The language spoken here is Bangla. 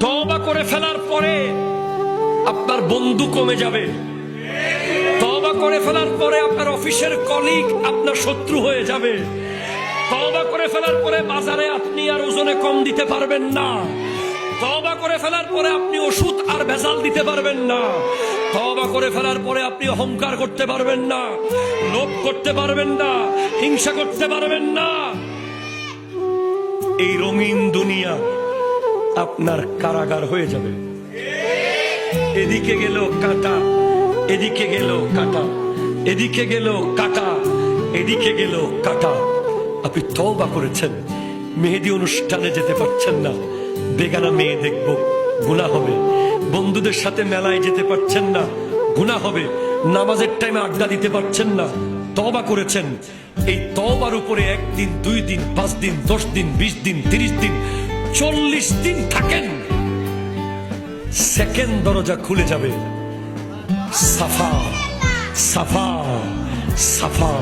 তওবা করে ফেলার পরে আপনার বন্ধু কমে যাবে। তওবা করে ফেলার পরে আপনার অফিসের কলিগ আপনার শত্রু হয়ে যাবে। তওবা করে ফেলার পরে বাজারে আপনি আর ওজনে কম দিতে পারবেন না। তওবা করে ফেলার পরে আপনি ওষুধ আর ভেজাল দিতে পারবেন না। তওবা করে ফেলার পরে আপনি অহংকার করতে পারবেন না, লোভ করতে পারবেন না, হিংসা করতে পারবেন না। এই রঙিন দুনিয়া আপনার কারাগার হয়ে যাবে। এদিকে গেল কাটা, এদিকে গেল কাটা, এদিকে গেল কাটা, এদিকে গেল কাটা। আপনি তওবা করেছেন, মেহেদি অনুষ্ঠানে যেতে পারছেন না, বেগানা মেয়ে দেখবো, গুনাহ হবে। বন্ধুদের সাথে মেলায় যেতে পারছেন না, গুনাহ হবে। নামাজের টাইমে আড্ডা দিতে পারছেন না, তওবা করেছেন। এই তওবার উপরে 1 দিন, 2 দিন, 5 দিন, 10 দিন, 20 দিন, 30 দিন, 40 দিন থাকেন, সেকেন্ড দরজা খুলে যাবে। সাফা সাফা সাফা।